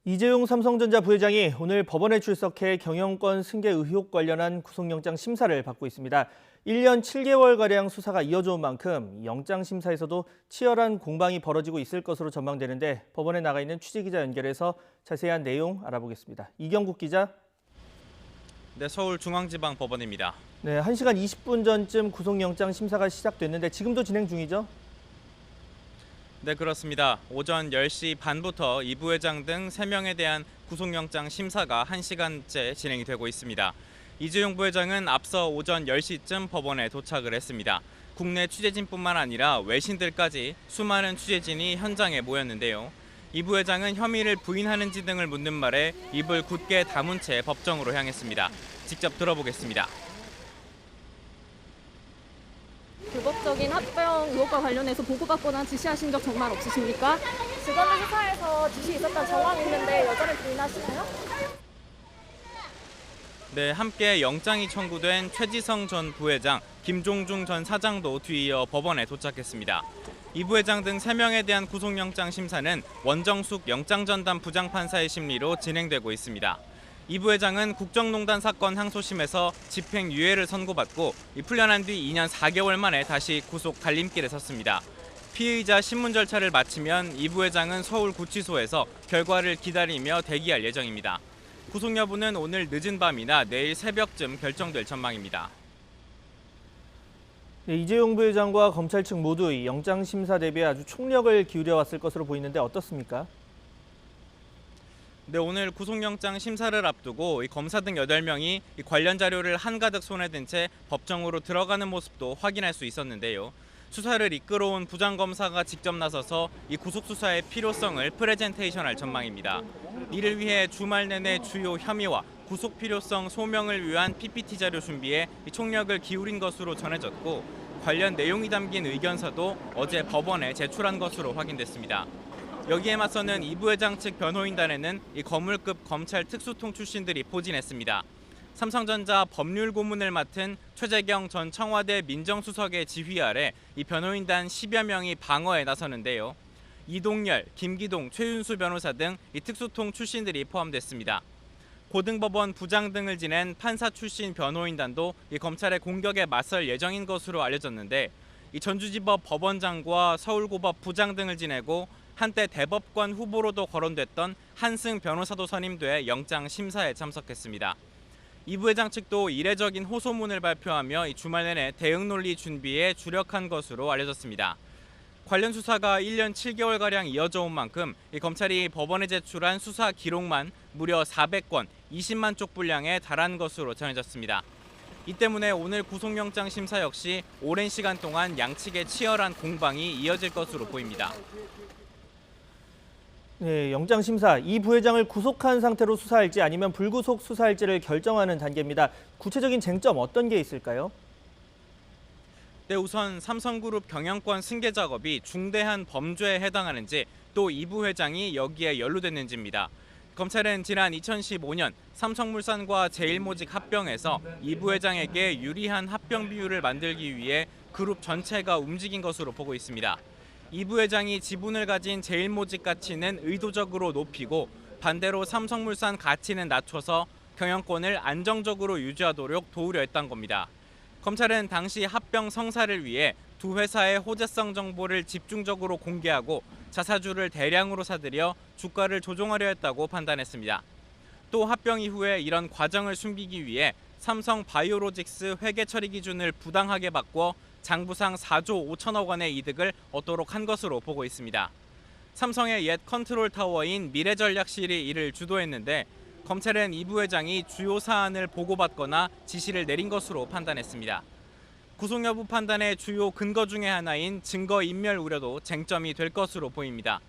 이재용 삼성전자 부회장이 오늘 법원에 출석해 경영권 승계 의혹 관련한 구속영장 심사를 받고 있습니다. 1년 7개월가량 수사가 이어져 온 만큼 영장 심사에서도 치열한 공방이 벌어지고 있을 것으로 전망되는데 법원에 나가 있는 취재기자 연결해서 자세한 내용 알아보겠습니다. 이경국 기자. 네, 서울중앙지방법원입니다. 네, 1시간 20분 전쯤 구속영장 심사가 시작됐는데 지금도 진행 중이죠? 네, 그렇습니다. 오전 10시 반부터 이 부회장 등 3명에 대한 구속영장 심사가 1시간째 진행이 되고 있습니다. 이재용 부회장은 앞서 오전 10시쯤 법원에 도착을 했습니다. 국내 취재진뿐만 아니라 외신들까지 수많은 취재진이 현장에 모였는데요. 이 부회장은 혐의를 부인하는지 등을 묻는 말에 입을 굳게 다문 채 법정으로 향했습니다. 직접 들어보겠습니다. 불법적인 합병 의혹과 관련해서 보고받거나 지시하신 적 정말 없으십니까? 직원들 수사에서 지시 있었던 정황이 있는데 여전히 부인하시나요? 네, 함께 영장이 청구된 최지성 전 부회장, 김종중 전 사장도 뒤이어 법원에 도착했습니다. 이 부회장 등 3명에 대한 구속영장 심사는 원정숙 영장전담 부장판사의 심리로 진행되고 있습니다. 이 부회장은 국정농단 사건 항소심에서 집행유예를 선고받고 풀려난 뒤 2년 4개월 만에 다시 구속 갈림길에 섰습니다. 피의자 신문 절차를 마치면 이 부회장은 서울구치소에서 결과를 기다리며 대기할 예정입니다. 구속 여부는 오늘 늦은 밤이나 내일 새벽쯤 결정될 전망입니다. 네, 이재용 부회장과 검찰 측 모두 이 영장 심사 대비에 아주 총력을 기울여 왔을 것으로 보이는데 어떻습니까? 네, 오늘 구속영장 심사를 앞두고 검사 등 8명이 관련 자료를 한가득 손에 든 채 법정으로 들어가는 모습도 확인할 수 있었는데요. 수사를 이끌어온 부장검사가 직접 나서서 이 구속수사의 필요성을 프레젠테이션할 전망입니다. 이를 위해 주말 내내 주요 혐의와 구속 필요성 소명을 위한 PPT 자료 준비에 총력을 기울인 것으로 전해졌고 관련 내용이 담긴 의견서도 어제 법원에 제출한 것으로 확인됐습니다. 여기에 맞서는 이 부회장 측 변호인단에는 이 거물급 검찰 특수통 출신들이 포진했습니다. 삼성전자 법률 고문을 맡은 최재경 전 청와대 민정수석의 지휘 아래 이 변호인단 10여 명이 방어에 나서는데요. 이동열, 김기동, 최윤수 변호사 등 이 특수통 출신들이 포함됐습니다. 고등법원 부장 등을 지낸 판사 출신 변호인단도 이 검찰의 공격에 맞설 예정인 것으로 알려졌는데 이 전주지법 법원장과 서울고법 부장 등을 지내고 한때 대법관 후보로도 거론됐던 한승 변호사도 선임돼 영장 심사에 참석했습니다. 이 부회장 측도 이례적인 호소문을 발표하며 주말 내내 대응 논리 준비에 주력한 것으로 알려졌습니다. 관련 수사가 1년 7개월가량 이어져 온 만큼 검찰이 법원에 제출한 수사 기록만 무려 400건, 20만 쪽 분량에 달한 것으로 전해졌습니다. 이 때문에 오늘 구속영장 심사 역시 오랜 시간 동안 양측의 치열한 공방이 이어질 것으로 보입니다. 네, 영장 심사, 이 부회장을 구속한 상태로 수사할지 아니면 불구속 수사할지를 결정하는 단계입니다. 구체적인 쟁점 어떤 게 있을까요? 네, 우선 삼성그룹 경영권 승계 작업이 중대한 범죄에 해당하는지 또 이 부회장이 여기에 연루됐는지입니다. 검찰은 지난 2015년 삼성물산과 제일모직 합병해서 이 부회장에게 유리한 합병 비율을 만들기 위해 그룹 전체가 움직인 것으로 보고 있습니다. 이 부회장이 지분을 가진 제일모직 가치는 의도적으로 높이고 반대로 삼성물산 가치는 낮춰서 경영권을 안정적으로 유지하도록 도우려 했던 겁니다. 검찰은 당시 합병 성사를 위해 두 회사의 호재성 정보를 집중적으로 공개하고 자사주를 대량으로 사들여 주가를 조종하려 했다고 판단했습니다. 또 합병 이후에 이런 과정을 숨기기 위해 삼성 바이오로직스 회계 처리 기준을 부당하게 바꿔 장부상 4조 5천억 원의 이득을 얻도록 한 것으로 보고 있습니다. 삼성의 옛 컨트롤 타워인 미래전략실이 이를 주도했는데 검찰은 이 부회장이 주요 사안을 보고받거나 지시를 내린 것으로 판단했습니다. 구속 여부 판단의 주요 근거 중의 하나인 증거인멸 우려도 쟁점이 될 것으로 보입니다.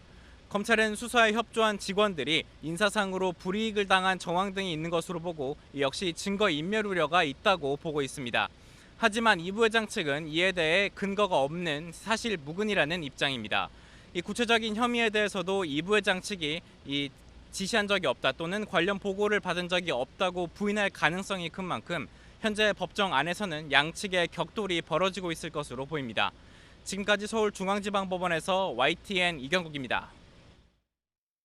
검찰은 수사에 협조한 직원들이 인사상으로 불이익을 당한 정황 등이 있는 것으로 보고 역시 증거인멸 우려가 있다고 보고 있습니다. 하지만 이 부회장 측은 이에 대해 근거가 없는 사실 무근이라는 입장입니다. 이 구체적인 혐의에 대해서도 이 부회장 측이 지시한 적이 없다 또는 관련 보고를 받은 적이 없다고 부인할 가능성이 큰 만큼 현재 법정 안에서는 양측의 격돌이 벌어지고 있을 것으로 보입니다. 지금까지 서울중앙지방법원에서 YTN 이경국입니다.